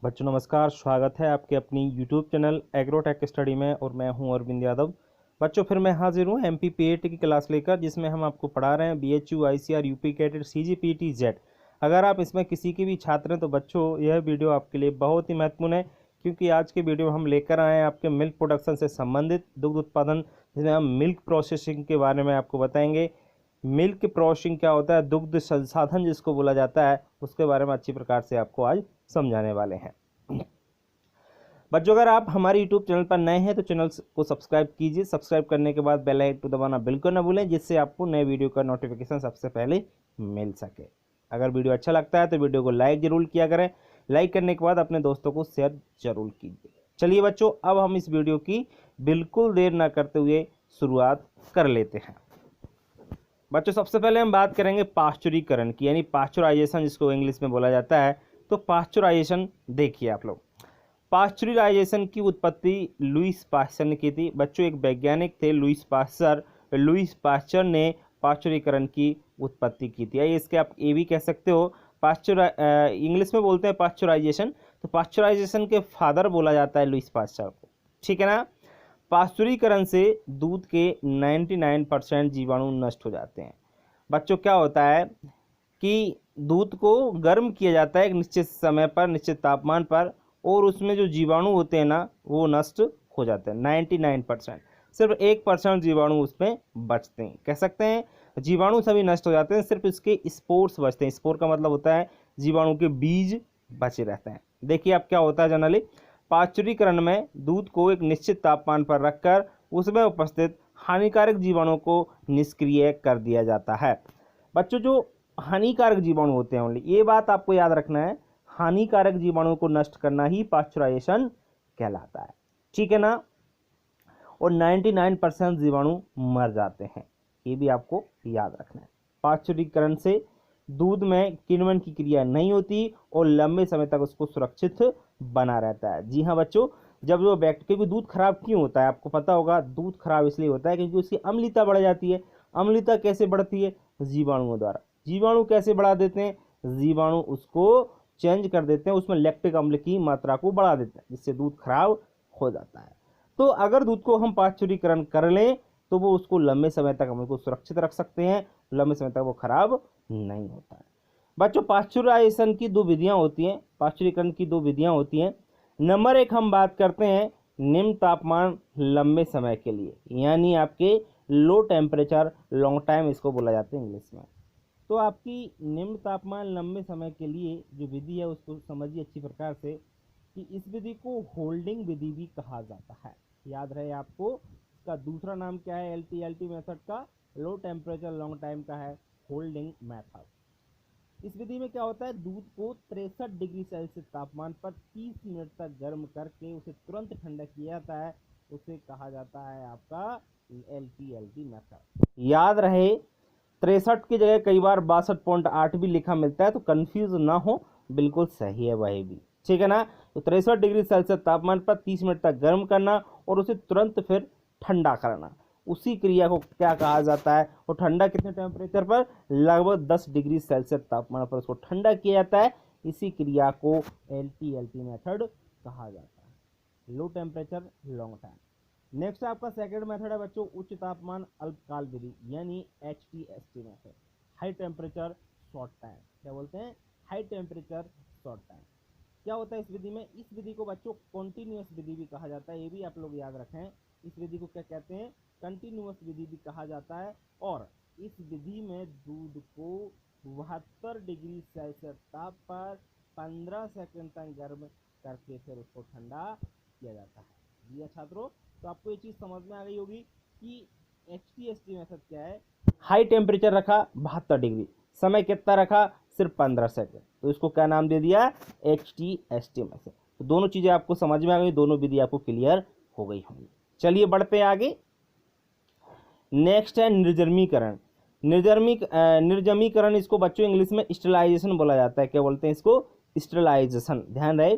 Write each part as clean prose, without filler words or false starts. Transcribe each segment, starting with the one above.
बच्चों नमस्कार, स्वागत है आपके अपनी YouTube चैनल एग्रोटेक स्टडी में और मैं हूं अरविंद यादव। बच्चों फिर मैं हाजिर हूं MPPAT की क्लास लेकर, जिसमें हम आपको पढ़ा रहे हैं BHU ICR UP CATET CGPT Z. अगर आप इसमें किसी के भी छात्र हैं तो बच्चों यह वीडियो आपके लिए बहुत ही महत्वपूर्ण है, क्योंकि आज के वीडियो में हम लेकर आए हैं आपके मिल्क प्रोडक्शन से संबंधित दुग्ध उत्पादन, जिसमें हम मिल्क प्रोसेसिंग के बारे में आपको बताएंगे। मिल्क प्रोसेसिंग क्या होता है, दुग्ध संसाधन जिसको बोला जाता है, उसके बारे में अच्छी प्रकार से आपको आज समझाने वाले हैं। बच्चों अगर आप हमारे यूट्यूब चैनल पर नए हैं तो चैनल को सब्सक्राइब कीजिए। सब्सक्राइब करने के बाद बेल आइकन दबाना बिल्कुल ना भूलें, जिससे आपको नए वीडियो का नोटिफिकेशन सबसे पहले मिल सके। अगर वीडियो अच्छा लगता है तो वीडियो को लाइक जरूर किया करें। लाइक करने के बाद अपने दोस्तों को शेयर जरूर कीजिए। चलिए बच्चों, अब हम इस वीडियो की बिल्कुल देर ना करते हुए शुरुआत कर लेते हैं। बच्चों सबसे पहले हम बात करेंगे पाश्चुरीकरण की, यानी पाश्चराइजेशन जिसको इंग्लिश में बोला जाता है। तो पाश्चराइजेशन देखिए आप लोग, पाश्चराइजेशन की उत्पत्ति लुईस पाश्चर ने की थी। बच्चों एक वैज्ञानिक थे लुईस पाश्चर ने पाश्चरीकरण की उत्पत्ति की थी। इसके आप ये भी कह सकते हो पाश्चर, इंग्लिश में बोलते हैं पाश्चराइजेशन, तो पाश्चराइजेशन के फादर बोला जाता है लुईस पाश्चर को, ठीक है ना। पाश्चुरीकरण से दूध के 99% जीवाणु नष्ट हो जाते हैं। बच्चों क्या होता है कि दूध को गर्म किया जाता है एक निश्चित समय पर, निश्चित तापमान पर, और उसमें जो जीवाणु होते हैं ना वो नष्ट हो जाते हैं 99%। सिर्फ 1% जीवाणु उसमें बचते हैं। कह सकते हैं जीवाणु सभी नष्ट हो जाते हैं, सिर्फ इसके स्पोर्स बचते हैं। स्पोर का मतलब होता है जीवाणु के बीज बचे रहते हैं। देखिए अब क्या होता है जनरली, पाश्चुरीकरण में दूध को एक निश्चित तापमान पर रखकर उसमें उपस्थित हानिकारक जीवाणुओं को निष्क्रिय कर दिया जाता है। बच्चों जो हानिकारक जीवाणु होते हैं, ओनली ये बात आपको याद रखना है, हानिकारक जीवाणुओं को नष्ट करना ही पाश्चराइजेशन कहलाता है, ठीक है ना। और 99% जीवाणु मर जाते हैं, ये भी आपको याद रखना है। पाश्चुरीकरण से दूध में किण्वन की क्रिया नहीं होती और लंबे समय तक उसको सुरक्षित बना रहता है। जी हाँ बच्चों, जब वो क्योंकि दूध खराब क्यों होता है आपको पता होगा, दूध खराब इसलिए होता है क्योंकि उसकी अम्लता बढ़ जाती है। अम्लता कैसे बढ़ती है? जीवाणुओं द्वारा। जीवाणु कैसे बढ़ा देते हैं? जीवाणु उसको चेंज कर देते हैं, उसमें लैक्टिक अम्ल की मात्रा को बढ़ा देते हैं, जिससे दूध खराब हो जाता है। तो अगर दूध को हम पाश्चुरीकरण कर लें तो वो उसको लंबे समय तक हम उसको सुरक्षित रख सकते हैं, लंबे समय तक वो खराब नहीं होता है। बच्चों पाश्चराइजेशन की दो विधियां होती हैं, पाश्चुरीकरण की दो विधियां होती हैं। नंबर एक हम बात करते हैं निम्न तापमान लंबे समय के लिए, यानी आपके लो टेम्परेचर लॉन्ग टाइम, इसको बोला जाता है इंग्लिश में। तो आपकी निम्न तापमान लंबे समय के लिए जो विधि है उसको समझिए अच्छी प्रकार से कि इस विधि को होल्डिंग विधि भी कहा जाता है। याद रहे आपको, इसका दूसरा नाम क्या है? LTLT मेथड का, लो टेम्परेचर लॉन्ग टाइम का है होल्डिंग मेथड। इस विधि में क्या होता है, दूध को 63 डिग्री सेल्सियस तापमान पर 30 मिनट तक गर्म करके उसे तुरंत ठंडा किया जाता है, उसे कहा जाता है आपका LTLT मेथड। याद रहे 63 की जगह कई बार 62.8 भी लिखा मिलता है, तो कंफ्यूज ना हो, बिल्कुल सही है वही भी, ठीक है ना। तो 63 डिग्री सेल्सियस तापमान पर 30 मिनट तक गर्म करना और उसे तुरंत फिर ठंडा करना, उसी क्रिया को क्या कहा जाता है? और ठंडा कितने टेम्परेचर पर? लगभग 10 डिग्री सेल्सियस तापमान पर उसको ठंडा किया जाता है। इसी क्रिया को LTLT मेथड कहा जाता है, low temperature long time. Next आपका सेकंड मेथड है बच्चों उच्च तापमान अल्पकाल विधि, यानी HTST method, high temperature short time. क्या बोलते हैं? High temperature short time. क्या होता है इस विधि में? इस विधि को बच्चों कॉन्टिन्यूअस विधि भी कहा जाता है, ये भी आप लोग याद रखें। इस विधि को क्या कहते हैं? कंटिन्यूअस विधि भी कहा जाता है। और इस विधि में दूध को 72 डिग्री सेल्सियस ताप पर 15 सेकंड तक गर्म करके फिर उसको ठंडा किया जाता है। जी छात्रों, तो आपको ये चीज समझ में आ गई होगी कि HTST मेथड क्या है। हाई टेम्परेचर रखा 72 डिग्री, समय कितना रखा? सिर्फ 15 सेकंड, तो इसको क्या नाम दे दिया? HTST method. तो दोनों चीजें आपको समझ में आ गई, दोनों विधि आपको क्लियर हो गई होंगी। चलिए बढ़ते आगे। नेक्स्ट है निर्जमीकरण। निर्जमीकरण, इसको बच्चों इंग्लिश में स्टेरिलाइजेशन बोला जाता है। क्या बोलते हैं इसको? स्टेरिलाइजेशन। ध्यान रहे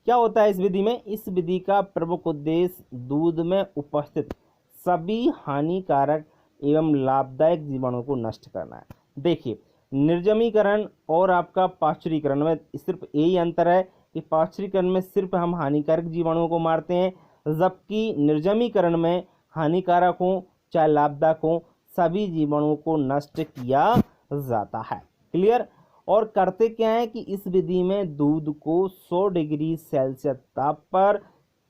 क्या होता है इस विधि में? इस विधि का प्रमुख उद्देश्य दूध में उपस्थित सभी हानिकारक एवं लाभदायक जीवाणुओं को नष्ट करना है। देखिए निर्जमीकरण और आपका पाश्चुरीकरण में सिर्फ यही अंतर है कि पाश्चुरीकरण में सिर्फ हम हानिकारक जीवाणुओं को मारते हैं, जबकि निर्जमीकरण में हानिकारक हो चाहे लाभदायक हो सभी जीवाणुओं को नष्ट किया जाता है। क्लियर। और करते क्या है कि इस विधि में दूध को 100 डिग्री सेल्सियस ताप पर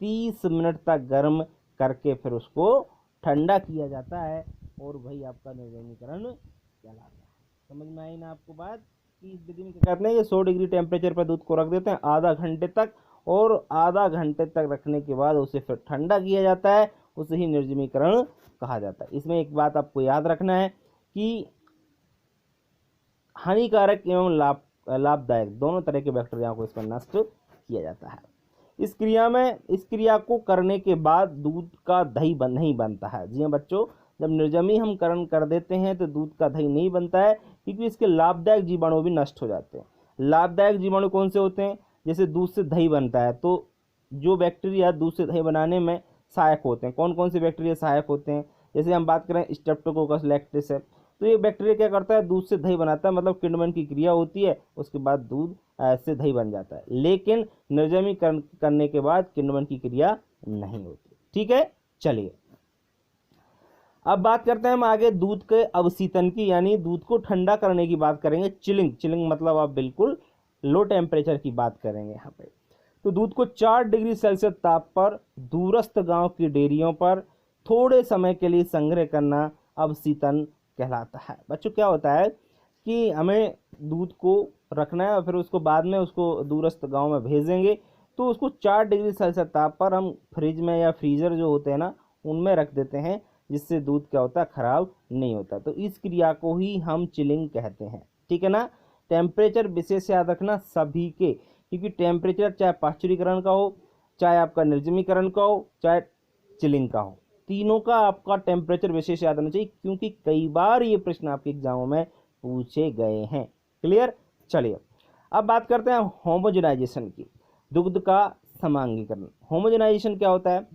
30 मिनट तक गर्म करके फिर उसको ठंडा किया जाता है और वही आपका निर्जमीकरण कहलाता है। समझ में आई ना आपको बात कि इस विधि में क्या करते हैं, ये 100 डिग्री टेम्परेचर पर दूध को रख देते हैं आधा घंटे तक, और आधा घंटे तक रखने के बाद उसे फिर ठंडा किया जाता है, उसे ही निर्जमीकरण कहा जाता है। इसमें एक बात आपको याद रखना है कि हानिकारक एवं लाभदायक दोनों तरह के बैक्टीरिया को इसमें नष्ट किया जाता है। इस क्रिया को करने के बाद दूध का दही नहीं बनता है। जी हाँ बच्चों, जब निर्जमीकरण कर देते हैं तो दूध का दही नहीं बनता है, क्योंकि इसके लाभदायक जीवाणु भी नष्ट हो जाते हैं। लाभदायक जीवाणु कौन से होते हैं, जैसे दूध से दही बनता है तो जो बैक्टीरिया दूध से दही बनाने में सहायक होते हैं, कौन कौन से बैक्टीरिया सहायक होते हैं, जैसे हम बात करें स्ट्रेप्टोकोकस लैक्टिस है, तो ये बैक्टीरिया क्या करता है, दूध से दही बनाता है, मतलब किण्वन की क्रिया होती है, उसके बाद दूध से दही बन जाता है। लेकिन निर्जमीकरण करने के बाद किण्वन की क्रिया नहीं होती। ठीक है, चलिए अब बात करते हैं हम आगे दूध के अवशीतन की, यानी दूध को ठंडा करने की बात करेंगे। चिलिंग मतलब आप बिल्कुल लो टेम्परेचर की बात करेंगे यहाँ पे। तो दूध को 4 डिग्री सेल्सियस ताप पर दूरस्थ गांव की डेयरियों पर थोड़े समय के लिए संग्रह करना अवशीतन कहलाता है। बच्चों क्या होता है कि हमें दूध को रखना है और फिर उसको बाद में उसको दूरस्थ गांव में भेजेंगे, तो उसको 4 डिग्री सेल्सियस ताप पर हम फ्रिज में या फ्रीजर जो होते हैं ना उनमें रख देते हैं, जिससे दूध क्या होता है, खराब नहीं होता। तो इस क्रिया को ही हम चिलिंग कहते हैं। ठीक है ना। टेम्परेचर विशेष याद रखना सभी के, क्योंकि टेम्परेचर चाहे पाश्चुरीकरण का हो, चाहे आपका निर्जमीकरण का हो, चाहे चिलिंग का हो, तीनों का आपका टेम्परेचर विशेष याद होना चाहिए, क्योंकि कई बार ये प्रश्न आपके एग्जामों में पूछे गए हैं। क्लियर। चलिए अब बात करते हैं होमोजेनाइजेशन की, दुग्ध का समांगीकरण। होमोजेनाइजेशन क्या होता है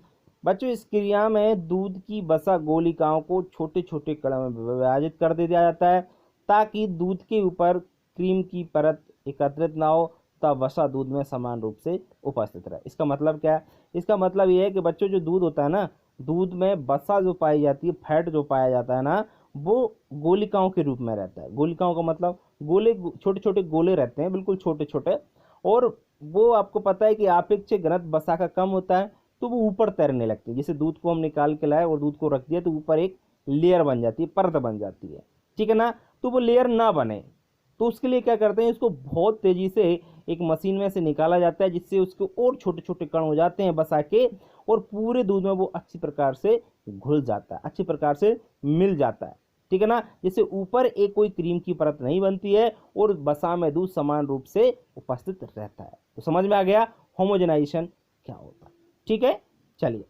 बच्चों, इस क्रिया में दूध की वसा गोलिकाओं को छोटे छोटे कणों में विभाजित कर दिया जाता है, ताकि दूध के ऊपर क्रीम की परत एकत्रित ना हो, तब वसा दूध में समान रूप से उपस्थित रहे। इसका मतलब क्या है, इसका मतलब ये है कि बच्चों जो दूध होता है ना, दूध में वसा जो पाई जाती है, फैट जो पाया जाता है ना, वो गोलिकाओं के रूप में रहता है। गोलिकाओं का मतलब गोले, छोटे छोटे गोले रहते हैं, बिल्कुल छोटे छोटे, और वो आपको पता है कि आपेक्षिक घनत्व वसा का कम होता है, तो वो ऊपर तैरने लगती है। जैसे दूध को हम निकाल के लाए और दूध को रख दिया तो ऊपर एक लेयर बन जाती है, परत बन जाती है। ठीक है ना। तो वो लेयर ना बने तो उसके लिए क्या करते हैं, इसको बहुत तेजी से एक मशीन में से निकाला जाता है, जिससे उसके और छोटे छोटे कण हो जाते हैं बसा के, और पूरे दूध में वो अच्छी प्रकार से घुल जाता है, अच्छी प्रकार से मिल जाता है। ठीक है ना। जैसे ऊपर एक कोई क्रीम की परत नहीं बनती है और बसा में दूध समान रूप से उपस्थित रहता है। तो समझ में आ गया होमोजेनाइजेशन क्या होता है। ठीक है, चलिए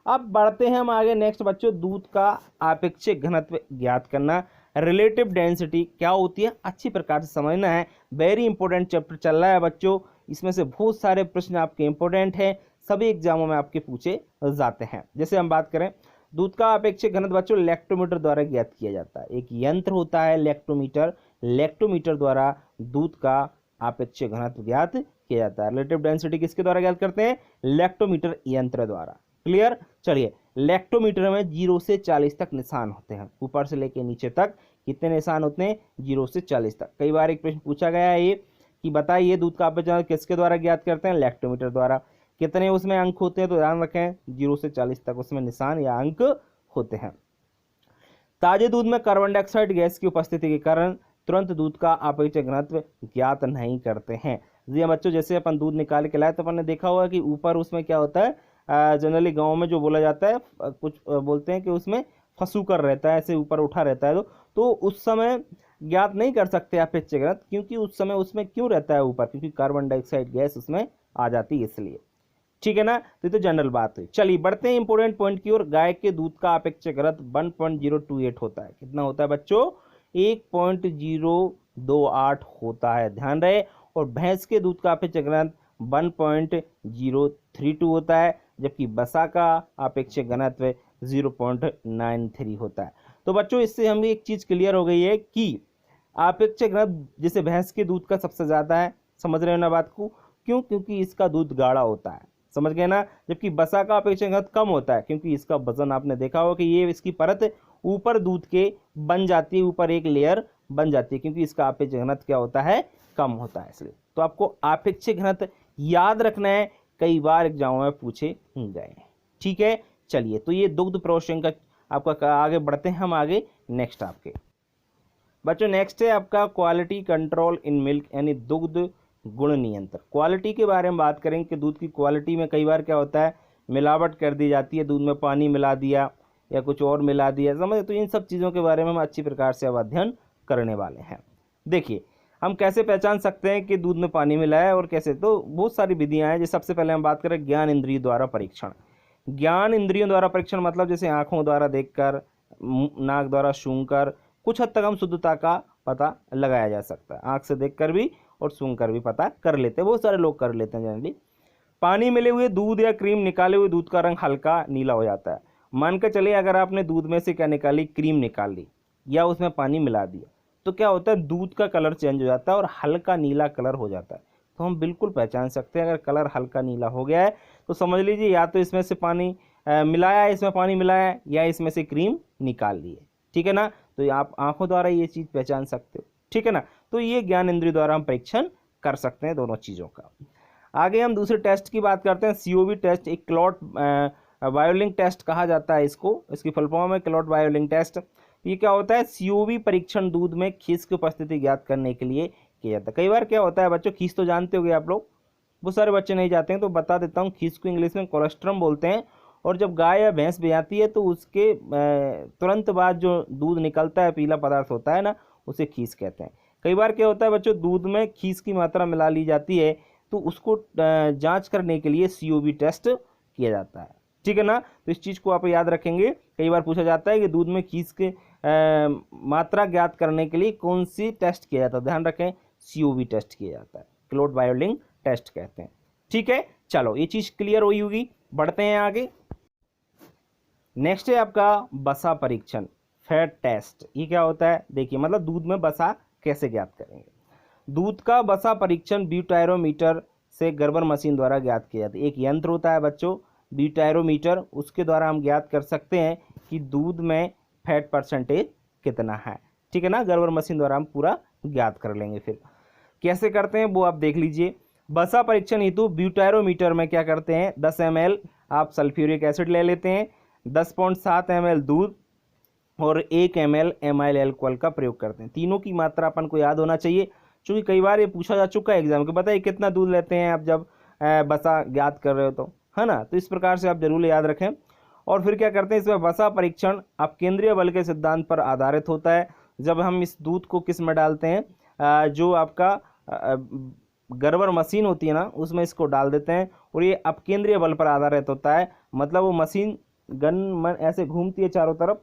अब बढ़ते हैं हम आगे। नेक्स्ट बच्चों, दूध का आपेक्षिक घनत्व ज्ञात करना, रिलेटिव डेंसिटी क्या होती है, अच्छी प्रकार से समझना है। वेरी इंपॉर्टेंट चैप्टर चल रहा है बच्चों, इसमें से बहुत सारे प्रश्न आपके इंपॉर्टेंट हैं, सभी एग्जामों में आपके पूछे जाते हैं। जैसे हम बात करें दूध का अपेक्षित घनत्व बच्चों लैक्टोमीटर द्वारा ज्ञात किया जाता है। एक यंत्र होता है लैक्टोमीटर, लैक्टोमीटर द्वारा दूध का अपेक्षित घनत्व ज्ञात किया जाता है। रिलेटिव डेंसिटी किसके द्वारा ज्ञात करते हैं, लैक्टोमीटर यंत्र द्वारा। क्लियर। चलिए लैक्टोमीटर में 0 से 40 तक निशान होते हैं, ऊपर से लेके नीचे तक कितने निशान होते हैं, 0 से 40 तक। कई बार एक प्रश्न पूछा गया है ये कि बताइए दूध का अपेक्षित किसके द्वारा ज्ञात करते हैं, लैक्टोमीटर द्वारा। कितने उसमें अंक होते हैं, तो ध्यान रखें 0 से 40 तक उसमें निशान या अंक होते हैं। ताजे दूध में कार्बन डाइऑक्साइड गैस की उपस्थिति के कारण तुरंत दूध का अपेक्षित घनत्व ज्ञात नहीं करते हैं। जी बच्चों, जैसे अपन दूध निकाल के लाए तो अपन ने देखा होगा कि ऊपर उसमें क्या होता है, जनरली गांव में जो बोला जाता है, कुछ बोलते हैं कि उसमें फसूकर रहता है, ऐसे ऊपर उठा रहता है, तो उस समय ज्ञात नहीं कर सकते अपेक्षित घनत्व, क्योंकि उस समय उसमें क्यों रहता है ऊपर, क्योंकि कार्बन डाइऑक्साइड गैस उसमें आ जाती है इसलिए। ठीक है ना। तो जनरल बात हुई। चलिए बढ़ते हैं इंपोर्टेंट पॉइंट की ओर। गाय के दूध का अपेक्षित घनत्व 1.028 होता है। कितना होता है बच्चों, 1.028 होता है, ध्यान रहे। और भैंस के दूध का अपेक्षित घनत्व 1.032 होता है, जबकि बसा का अपेक्षित घनत्व 0.93 होता है। तो बच्चों इससे हमें एक चीज क्लियर हो गई है कि अपेक्षित घनत्व जैसे भैंस के दूध का सबसे ज्यादा है, समझ रहे हो ना बात को, क्यों? क्योंकि इसका दूध गाढ़ा होता है, समझ गए ना। जबकि बसा का अपेक्षाकृत घनत्व कम होता है, क्योंकि इसका वजन आपने देखा होगा कि ये इसकी परत ऊपर दूध के बन जाती है, ऊपर एक लेयर बन जाती है, क्योंकि इसका अपेक्षित घनत्व क्या होता है? कम होता है। इसलिए तो आपको अपेक्षित घनत्व याद रखना है, कई बार एग्जाम में पूछे गए। ठीक है, चलिए तो ये दुग्ध प्रोसेसिंग का आपका आगे बढ़ते हैं हम आगे नेक्स्ट आपके बच्चों। नेक्स्ट है आपका क्वालिटी कंट्रोल इन मिल्क, यानी दुग्ध गुण नियंत्रण। क्वालिटी के बारे में बात करें कि दूध की क्वालिटी में कई बार क्या होता है? मिलावट कर दी जाती है, दूध में पानी मिला दिया या कुछ और मिला दिया, समझ। तो इन सब चीज़ों के बारे में हम अच्छी प्रकार से अब अध्ययन करने वाले हैं। देखिए हम कैसे पहचान सकते हैं कि दूध में पानी मिला है और कैसे, तो बहुत सारी विधियां हैं। जैसे सबसे पहले हम बात करें ज्ञान इंद्रियों द्वारा परीक्षण। ज्ञान इंद्रियों द्वारा परीक्षण मतलब जैसे आंखों द्वारा देखकर, नाक द्वारा सूंघकर, कुछ हद तक हम शुद्धता का पता लगाया जा सकता है। आंख से देखकर भी और सूंघकर भी पता कर लेते हैं, बहुत सारे लोग कर लेते हैं जनरली। पानी मिले हुए दूध या क्रीम निकाले हुए दूध का रंग हल्का नीला हो जाता है। मान कर चलिए अगर आपने दूध में से क्या निकाली? क्रीम निकाल ली या उसमें पानी मिला दिया, तो क्या होता है? दूध का कलर चेंज हो जाता है और हल्का नीला कलर हो जाता है। तो हम बिल्कुल पहचान सकते हैं अगर कलर हल्का नीला हो गया है तो समझ लीजिए या तो इसमें से पानी मिलाया है, इसमें पानी मिलाया है, या इसमें से क्रीम निकाल ली है। ठीक है ना, तो आप आंखों द्वारा ये चीज़ पहचान सकते हो। ठीक है ना, तो ये ज्ञान इंद्रिय द्वारा हम परीक्षण कर सकते हैं दोनों चीज़ों का। आगे हम दूसरे टेस्ट की बात करते हैं, COV टेस्ट। एक क्लॉट बायोलिंक टेस्ट कहा जाता है इसको, इसकी फुल फॉर्म है क्लॉट बायोलिंक टेस्ट। ये क्या होता है? COV परीक्षण दूध में खीस की उपस्थिति ज्ञात करने के लिए किया जाता है। कई बार क्या होता है बच्चों, खीस तो जानते होंगे आप लोग, बहुत सारे बच्चे नहीं जाते हैं तो बता देता हूँ। खीस को इंग्लिश में कोलेस्ट्रम बोलते हैं, और जब गाय या भैंस ब्याती है तो उसके तुरंत बाद जो दूध निकलता है, पीला पदार्थ होता है ना, उसे खीस कहते हैं। कई बार क्या होता है बच्चों, दूध में खीस की मात्रा मिला ली जाती है तो उसको जांच करने के लिए COV टेस्ट किया जाता है। ठीक है ना, तो इस चीज़ को आप याद रखेंगे। कई बार पूछा जाता है कि दूध में खीस के मात्रा ज्ञात करने के लिए कौन सी टेस्ट किया जाता है? ध्यान रखें, COV टेस्ट किया जाता है, क्लॉट बायोलिंक टेस्ट कहते हैं। ठीक है, चलो ये चीज़ क्लियर हुई होगी, बढ़ते हैं आगे। नेक्स्ट है आपका बसा परीक्षण, फैट टेस्ट। ये क्या होता है? देखिए मतलब दूध में बसा कैसे ज्ञात करेंगे। दूध का बसा परीक्षण ब्यूटायरोमीटर से गर्बर मशीन द्वारा ज्ञात किया जाता है। एक यंत्र होता है बच्चों ब्यूटायरोमीटर, उसके द्वारा हम ज्ञात कर सकते हैं कि दूध में फैट परसेंटेज कितना है। ठीक है ना, गर्बर मशीन द्वारा हम पूरा ज्ञात कर लेंगे। फिर कैसे करते हैं वो आप देख लीजिए। बसा परीक्षण हेतु ब्यूटायरोमीटर में क्या करते हैं, 10 ml आप सल्फ्यूरिक एसिड ले लेते हैं, 10.7 ml दूध और 1 ml एमाइल एल्कोहल का प्रयोग करते हैं। तीनों की मात्रा अपन को याद होना चाहिए, क्योंकि कई बार ये पूछा जा चुका है एग्जाम के। बताइए कितना दूध लेते हैं आप जब बसा ज्ञात कर रहे हो, तो है ना। तो इस प्रकार से आप जरूर याद रखें। और फिर क्या करते हैं, इसमें बसा परीक्षण अब केंद्रीय बल के सिद्धांत पर आधारित होता है। जब हम इस दूध को किस में डालते हैं, जो आपका गर्बर मशीन होती है ना, उसमें इसको डाल देते हैं और ये अब केंद्रीय बल पर आधारित होता है। मतलब वो मशीन गन ऐसे घूमती है चारों तरफ,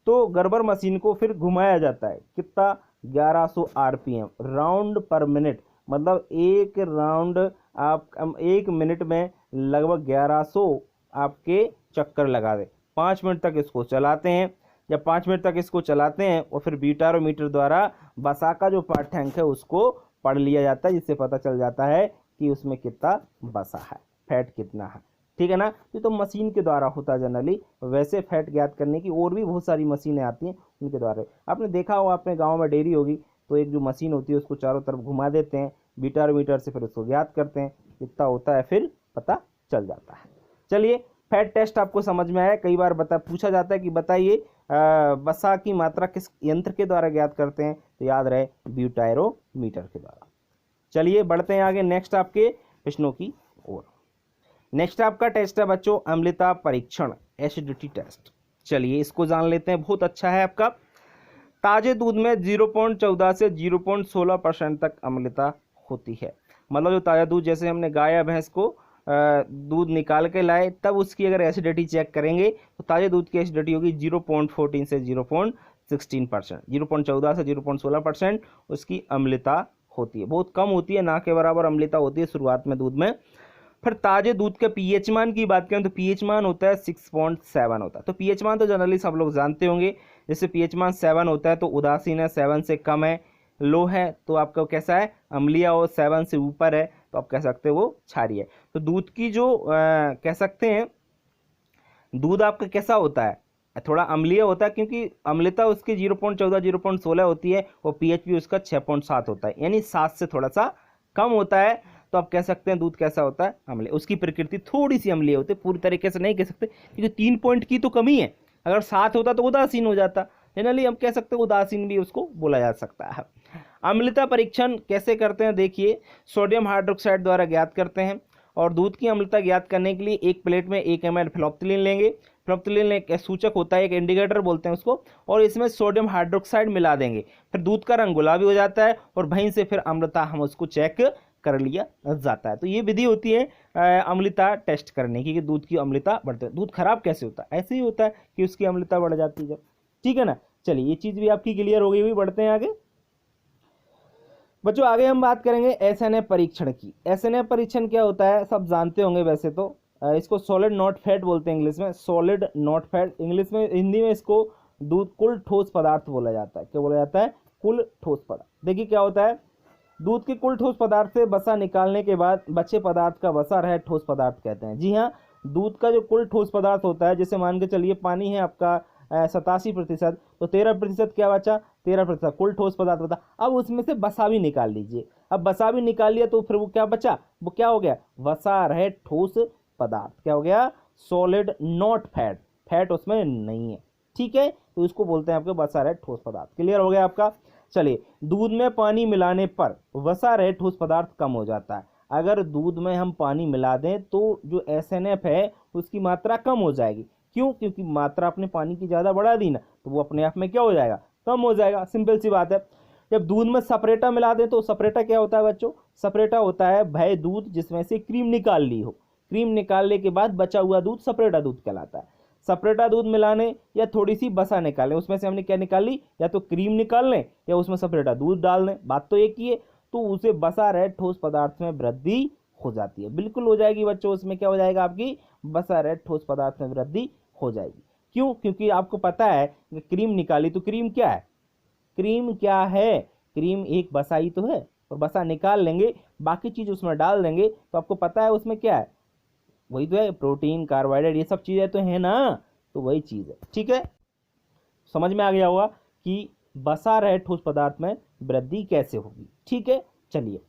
तो गर्बर मशीन को फिर घुमाया जाता है। कितना? 1100 RPM, राउंड पर मिनट। मतलब एक राउंड आप 1 मिनट में लगभग 1100 आपके चक्कर लगा दे। 5 मिनट तक इसको चलाते हैं। जब 5 मिनट तक इसको चलाते हैं और फिर ब्यूटारोमीटर द्वारा बसा का जो पाठ्यांक है उसको पढ़ लिया जाता है, जिससे पता चल जाता है कि उसमें कितना बसा है, फैट कितना है। ठीक है ना, ये तो मशीन के द्वारा होता है जनरली। वैसे फैट ज्ञात करने की और भी बहुत सारी मशीनें आती हैं, उनके द्वारा। आपने देखा हो, अपने गांव में डेयरी होगी तो एक जो मशीन होती है उसको चारों तरफ घुमा देते हैं, ब्यूटारोमीटर से फिर उसको ज्ञात करते हैं, कितना होता है फिर पता चल जाता है। चलिए फैट टेस्ट आपको समझ में आया। कई बार पूछा जाता है कि बताइए बसा की मात्रा किस यंत्र के द्वारा ज्ञात करते हैं, तो याद रहे ब्यूटायरोमीटर के द्वारा। चलिए बढ़ते हैं आगे नेक्स्ट आपके प्रश्नों की ओर। नेक्स्ट आपका टेस्ट है बच्चों अम्लता परीक्षण, एसिडिटी टेस्ट। चलिए इसको जान लेते हैं, बहुत अच्छा है आपका। ताजे दूध में 0.14 से 0.16% तक अम्लता होती है। मतलब जो ताज़ा दूध, जैसे हमने गाय या भैंस को दूध निकाल के लाए, तब उसकी अगर एसिडिटी चेक करेंगे तो ताजे दूध की एसिडिटी होगी 0.14 से 0.16%। 0.14 से 0.16% उसकी अम्लता होती है, बहुत कम होती है, ना के बराबर अम्लता होती है शुरुआत में दूध में। फिर ताजे दूध के पीएच मान की बात करें तो पीएच मान होता है 6.7 होता है। तो पीएच मान तो जनरली सब लोग जानते होंगे, जैसे पीएच मान 7 होता है तो उदासीन है, 7 से कम है। लो है तो आपका कैसा है, अम्लीय, और 7 से ऊपर है तो आप कह सकते हो वो क्षारीय है। तो दूध की जो कह सकते हैं दूध आपका कैसा होता है, थोड़ा अम्लीय होता है, क्योंकि अम्लता उसकी 0.14 0.16 होती है और पीएच भी उसका 6.7 होता है, यानी 7 से थोड़ा सा कम होता है। तो आप कह सकते हैं दूध कैसा होता है, अम्लीय। उसकी प्रकृति थोड़ी सी अम्लीय होती है, पूरी तरीके से नहीं कह सकते, क्योंकि 3 पॉइंट की तो कमी है। अगर 7 होता तो उदासीन हो जाता, जनरली हम कह सकते हैं उदासीन भी उसको बोला जा सकता है। अम्लता परीक्षण कैसे करते हैं, देखिए, सोडियम हाइड्रोक्साइड द्वारा ज्ञात करते हैं। और दूध की अम्लता ज्ञात करने के लिए एक प्लेट में 1 ml फ्लोप्थिलीन लेंगे। फ्लोप्थिलीन एक सूचक होता है, एक इंडिकेटर बोलते हैं उसको, और इसमें सोडियम हाइड्रोक्साइड मिला देंगे। फिर दूध का रंग गुलाबी हो जाता है और वहीं से फिर अम्लता हम उसको चेक कर लिया जाता है। तो ये विधि होती है अम्लता टेस्ट करने की, कि दूध की अम्लता बढ़ती है। दूध खराब कैसे होता है, ऐसे ही होता है कि उसकी अम्लता बढ़ जाती है। ठीक है ना, चलिए ये चीज़ भी आपकी क्लियर हो गई हुई, बढ़ते हैं आगे। बच्चों आगे हम बात करेंगे एसएनएफ परीक्षण की। एसएनएफ परीक्षण क्या होता है, सब जानते होंगे वैसे तो। इसको सॉलिड नॉट फैट बोलते हैं इंग्लिश में, सॉलिड नॉट फैट इंग्लिश में, हिंदी में इसको दूध कुल ठोस पदार्थ बोला जाता है। क्या बोला जाता है, कुल ठोस पदार्थ। देखिए क्या होता है, दूध के कुल ठोस पदार्थ से वसा निकालने के बाद बचे पदार्थ का वसा रहे ठोस पदार्थ कहते हैं। जी हाँ, दूध का जो कुल ठोस पदार्थ होता है, जैसे मान के चलिए पानी है आपका 87%, तो 13% क्या बचा, 13% कुल ठोस पदार्थ बता। अब उसमें से वसा भी निकाल लीजिए। अब वसा भी निकाल लिया तो फिर वो क्या बचा, वो क्या हो गया, वसा रहे ठोस पदार्थ। क्या हो गया, सॉलिड नॉट फैट, फैट उसमें नहीं है। ठीक है, तो इसको बोलते हैं आपके वसा रहे ठोस पदार्थ। क्लियर हो गया आपका। चलिए, दूध में पानी मिलाने पर वसा रहे ठोस पदार्थ कम हो जाता है। अगर दूध में हम पानी मिला दें तो जो एसएनएफ है उसकी मात्रा कम हो जाएगी। क्यों, क्योंकि मात्रा अपने पानी की ज़्यादा बढ़ा दी ना, तो वो अपने आप में क्या हो जाएगा, कम हो जाएगा। सिंपल सी बात है। जब दूध में सपरेटा मिला दें तो सपरेटा क्या होता है बच्चों, सपरेटा होता है वह दूध जिसमें से क्रीम निकाल ली हो। क्रीम निकालने के बाद बचा हुआ दूध सपरेटा दूध कहलाता है। सपरेटा दूध मिलाने या थोड़ी सी बसा निकालें, उसमें से हमने क्या निकाल ली, या तो क्रीम निकाल लें या उसमें सपरेटा दूध डाल दें, बात तो एक ही है। तो उसे बसा रहे ठोस पदार्थ में वृद्धि हो जाती है, बिल्कुल हो जाएगी बच्चों। उसमें क्या हो जाएगा, आपकी बसा रहे ठोस पदार्थ में वृद्धि हो जाएगी। क्यों, क्योंकि आपको पता है कि क्रीम निकाली, तो क्रीम क्या है, क्रीम क्या है, क्रीम एक बसा ही तो है। और बसा निकाल लेंगे, बाकी चीज उसमें डाल देंगे, तो आपको पता है उसमें क्या है, वही तो है, प्रोटीन, कार्बोहाइड्रेट, ये सब चीजें तो है ना, तो वही चीज है। ठीक है, समझ में आ गया होगा कि बसा रहे ठोस पदार्थ में वृद्धि कैसे होगी। ठीक है, चलिए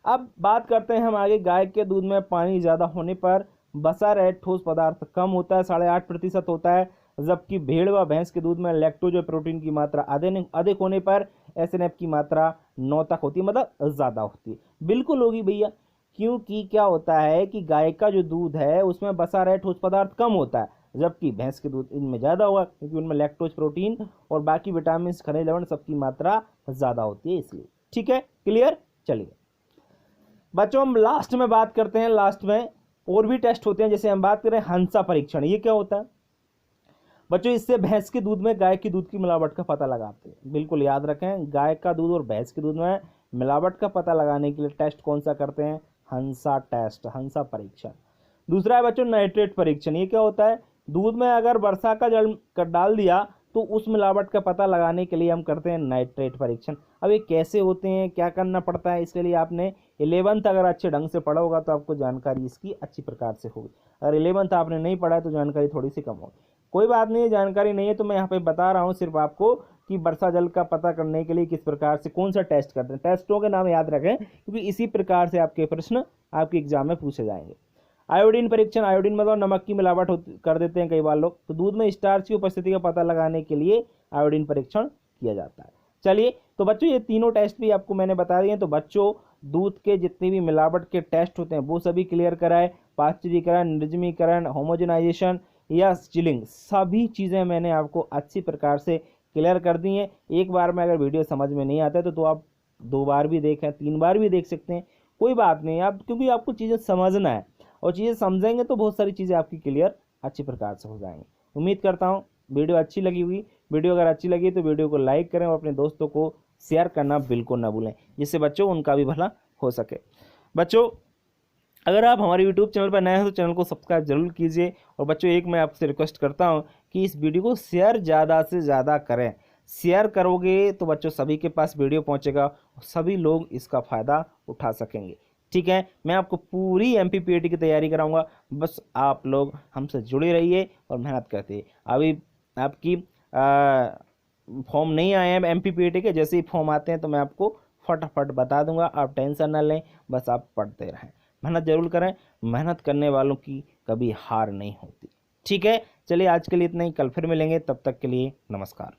अब बात करते हैं हम आगे। गाय के दूध में पानी ज्यादा होने पर बसा रहे ठोस पदार्थ कम होता है, 8.5% होता है। जबकि भेड़ व भैंस के दूध में लैक्टोज और प्रोटीन की मात्रा अधिक होने पर एसएनएफ की मात्रा 9 तक होती है, मतलब ज्यादा होती है। बिल्कुल होगी भैया, क्योंकि क्या होता है कि गाय का जो दूध है उसमें बसा रहे ठोस पदार्थ कम होता है, जबकि भैंस के दूध इनमें ज्यादा होगा, क्योंकि उनमें लैक्टोज, प्रोटीन और बाकी विटामिन, खनिज लवण सबकी मात्रा ज्यादा होती है, इसलिए। ठीक है, क्लियर। चलिए बच्चों हम लास्ट में बात करते हैं। लास्ट में और भी टेस्ट होते हैं, जैसे हम बात करें हंसा परीक्षण। ये क्या होता है बच्चों, इससे भैंस के दूध में गाय के दूध की मिलावट का पता लगाते हैं। बिल्कुल याद रखें, गाय का दूध और भैंस के दूध में मिलावट का पता लगाने के लिए टेस्ट कौन सा करते हैं, हंसा टेस्ट, हंसा परीक्षण। दूसरा है बच्चों नाइट्रेट परीक्षण। ये क्या होता है, दूध में अगर वर्षा का जल डाल दिया तो उस मिलावट का पता लगाने के लिए हम करते हैं नाइट्रेट परीक्षण। अब ये कैसे होते हैं, क्या करना पड़ता है, इसके लिए आपने 11th अगर अच्छे ढंग से पढ़ा होगा तो आपको जानकारी इसकी अच्छी प्रकार से होगी। अगर 11th आपने नहीं पढ़ा है तो जानकारी थोड़ी सी कम होगी। कोई बात नहीं, जानकारी नहीं है तो मैं यहाँ पे बता रहा हूँ सिर्फ आपको कि वर्षा जल का पता करने के लिए किस प्रकार से कौन सा टेस्ट करते हैं। टेस्टों के नाम याद रखें, क्योंकि इसी प्रकार से आपके प्रश्न आपके एग्जाम में पूछे जाएंगे। आयोडीन परीक्षण, आयोडीन मतलब नमक की मिलावट कर देते हैं कई बार लोग, तो दूध में स्टार्च की उपस्थिति का पता लगाने के लिए आयोडीन परीक्षण किया जाता है। चलिए तो बच्चों ये तीनों टेस्ट भी आपको मैंने बता दिए। तो बच्चों दूध के जितने भी मिलावट के टेस्ट होते हैं वो सभी क्लियर कराए। पाश्चुरीकरण, निर्जमीकरण, होमोजेनाइजेशन या चिलिंग, सभी चीज़ें मैंने आपको अच्छी प्रकार से क्लियर कर दी हैं। एक बार में अगर वीडियो समझ में नहीं आता है तो आप 2 बार भी देखें, 3 बार भी देख सकते हैं, कोई बात नहीं। आप क्योंकि आपको चीज़ें समझना है और चीज़ें समझेंगे तो बहुत सारी चीज़ें आपकी क्लियर अच्छी प्रकार से हो जाएंगी। उम्मीद करता हूँ वीडियो अच्छी लगी होगी। वीडियो अगर अच्छी लगी तो वीडियो को लाइक करें और अपने दोस्तों को शेयर करना बिल्कुल ना भूलें, जिससे बच्चों उनका भी भला हो सके। बच्चों अगर आप हमारे YouTube चैनल पर नए हैं तो चैनल को सब्सक्राइब जरूर कीजिए। और बच्चों एक मैं आपसे रिक्वेस्ट करता हूं कि इस वीडियो को शेयर ज़्यादा से ज़्यादा करें। शेयर करोगे तो बच्चों सभी के पास वीडियो पहुंचेगा और सभी लोग इसका फ़ायदा उठा सकेंगे। ठीक है, मैं आपको पूरी MPPAT की तैयारी कराऊंगा। बस आप लोग हमसे जुड़े रहिए और मेहनत करते रहिए। अभी आपकी फॉर्म नहीं आए हैं MPPAT के, जैसे ही फॉर्म आते हैं तो मैं आपको फटाफट बता दूंगा, आप टेंशन ना लें, बस आप पढ़ते रहें, मेहनत जरूर करें। मेहनत करने वालों की कभी हार नहीं होती। ठीक है, चलिए आज के लिए इतना ही, कल फिर मिलेंगे, तब तक के लिए नमस्कार।